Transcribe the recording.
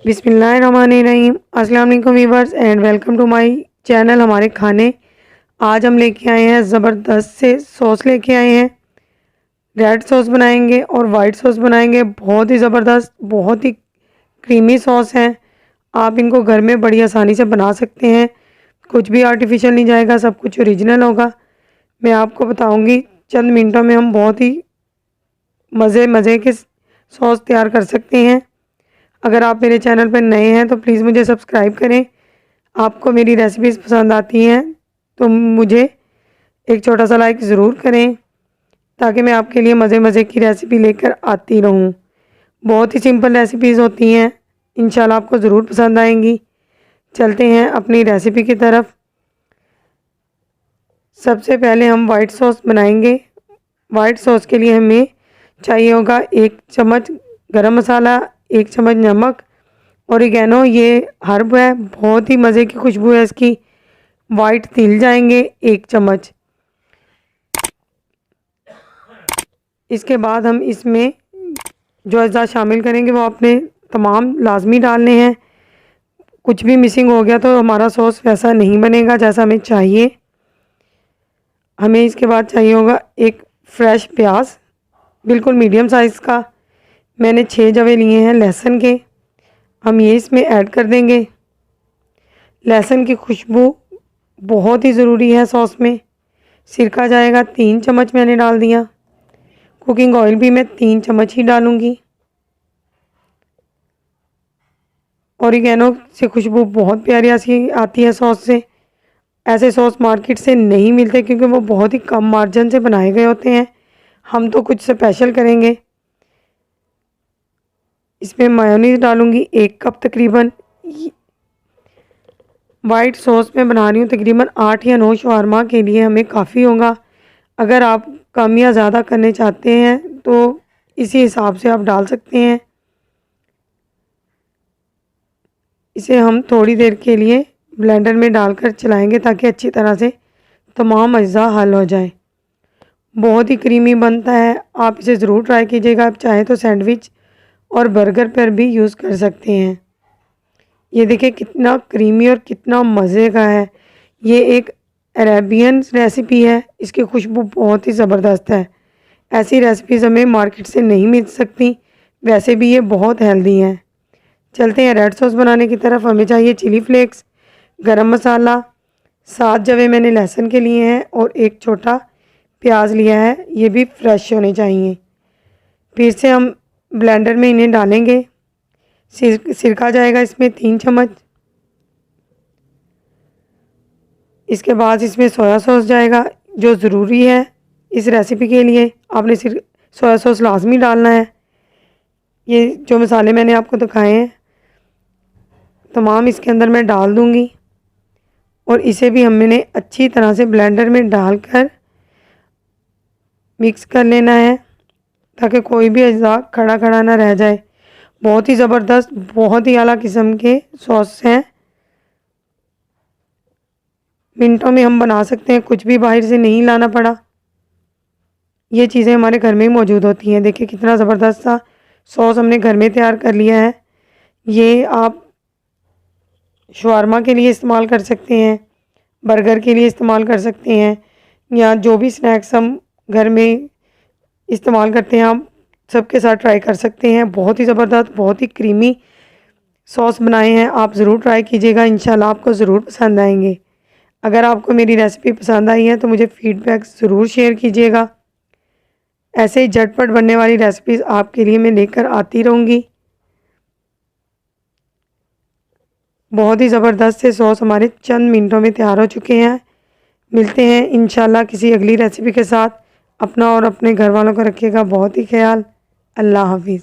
बिस्मिल्लाहिर्रहमानिर्रहीम। अस्सलाम वालेकुम viewers and welcome to my channel हमारे खाने। आज हम लेके आए हैं ज़बरदस्त से सॉस लेके आए हैं। रेड सॉस बनाएंगे और वाइट सॉस बनाएंगे। बहुत ही ज़बरदस्त, बहुत ही क्रीमी सॉस हैं। आप इनको घर में बड़ी आसानी से बना सकते हैं। कुछ भी आर्टिफिशियल नहीं जाएगा, सब कुछ ओरिजिनल होगा। मैं आपको बताऊंगी चंद मिनटों में हम बहुत ही मज़े मज़े के सॉस तैयार कर सकते हैं। अगर आप मेरे चैनल पर नए हैं तो प्लीज़ मुझे सब्सक्राइब करें। आपको मेरी रेसिपीज़ पसंद आती हैं तो मुझे एक छोटा सा लाइक ज़रूर करें, ताकि मैं आपके लिए मज़े मज़े की रेसिपी लेकर आती रहूं। बहुत ही सिंपल रेसिपीज़ होती हैं, इंशाल्लाह आपको ज़रूर पसंद आएंगी। चलते हैं अपनी रेसिपी की तरफ। सबसे पहले हम वाइट सॉस बनाएंगे। वाइट सॉस के लिए हमें चाहिए होगा 1 चम्मच गरम मसाला, 1 चम्मच नमक, ओरिगैनो, ये हर्ब है, बहुत ही मज़े की खुशबू है इसकी। वाइट तिल जाएंगे 1 चम्मच। इसके बाद हम इसमें जो अज़ा शामिल करेंगे वो आपने तमाम लाजमी डालने हैं। कुछ भी मिसिंग हो गया तो हमारा सॉस वैसा नहीं बनेगा जैसा हमें चाहिए। हमें इसके बाद चाहिए होगा एक फ्रेश प्याज, बिल्कुल मीडियम साइज़ का। मैंने 6 जवे लिए हैं लहसुन के, हम ये इसमें ऐड कर देंगे। लहसुन की खुशबू बहुत ही ज़रूरी है सॉस में। सिरका जाएगा 3 चम्मच मैंने डाल दिया। कुकिंग ऑयल भी मैं 3 चम्मच ही डालूँगी। ओरिगैनो से खुशबू बहुत प्यारी सी आती है सॉस से। ऐसे सॉस मार्केट से नहीं मिलते क्योंकि वो बहुत ही कम मार्जिन से बनाए गए होते हैं। हम तो कुछ स्पेशल करेंगे। इसमें मायोनीज़ डालूँगी 1 कप तकरीबन। वाइट सॉस में बना रही हूँ तकरीबन 8 या 9 शवारमा के लिए हमें काफ़ी होगा। अगर आप कम या ज़्यादा करने चाहते हैं तो इसी हिसाब से आप डाल सकते हैं। इसे हम थोड़ी देर के लिए ब्लेंडर में डालकर चलाएंगे ताकि अच्छी तरह से तमाम अज्जा हल हो जाए। बहुत ही क्रीमी बनता है, आप इसे ज़रूर ट्राई कीजिएगा। आप चाहें तो सैंडविच और बर्गर पर भी यूज़ कर सकते हैं। ये देखिए कितना क्रीमी और कितना मज़े का है। ये एक अरेबियन रेसिपी है, इसकी खुशबू बहुत ही ज़बरदस्त है। ऐसी रेसिपीज़ हमें मार्केट से नहीं मिल सकती, वैसे भी ये बहुत हेल्दी हैं। चलते हैं रेड सॉस बनाने की तरफ। हमें चाहिए चिली फ्लेक्स, गरम मसाला, 7 जवे मैंने लहसुन के लिए हैं और एक छोटा प्याज लिया है, ये भी फ्रेश होने चाहिए। फिर से हम ब्लेंडर में इन्हें डालेंगे। सिरका जाएगा इसमें 3 चम्मच। इसके बाद इसमें सोया सॉस जाएगा, जो ज़रूरी है इस रेसिपी के लिए। आपने सोया सॉस लाजमी डालना है। ये जो मसाले मैंने आपको दिखाए हैं तमाम इसके अंदर मैं डाल दूंगी और इसे भी हमने अच्छी तरह से ब्लेंडर में डालकर मिक्स कर लेना है ताकि कोई भी अज़्ज़ा खड़ा खड़ा ना रह जाए। बहुत ही ज़बरदस्त, बहुत ही आला किस्म के सॉस हैं। मिनटों में हम बना सकते हैं, कुछ भी बाहर से नहीं लाना पड़ा। ये चीज़ें हमारे घर में ही मौजूद होती हैं। देखिए कितना ज़बरदस्त सा सॉस हमने घर में तैयार कर लिया है। ये आप शवारमा के लिए इस्तेमाल कर सकते हैं, बर्गर के लिए इस्तेमाल कर सकते हैं, या जो भी स्नैक्स हम घर में इस्तेमाल करते हैं आप सबके साथ ट्राई कर सकते हैं। बहुत ही ज़बरदस्त, बहुत ही क्रीमी सॉस बनाए हैं। आप ज़रूर ट्राई कीजिएगा, इंशाल्लाह आपको ज़रूर पसंद आएंगे। अगर आपको मेरी रेसिपी पसंद आई है तो मुझे फ़ीडबैक ज़रूर शेयर कीजिएगा। ऐसे ही झटपट बनने वाली रेसिपीज़ आपके लिए मैं लेकर आती रहूँगी। बहुत ही ज़बरदस्त से सॉस हमारे चंद मिनटों में तैयार हो चुके हैं। मिलते हैं इंशाल्लाह किसी अगली रेसिपी के साथ। अपना और अपने घर वालों का रखिएगा बहुत ही ख्याल। अल्लाह हाफिज़।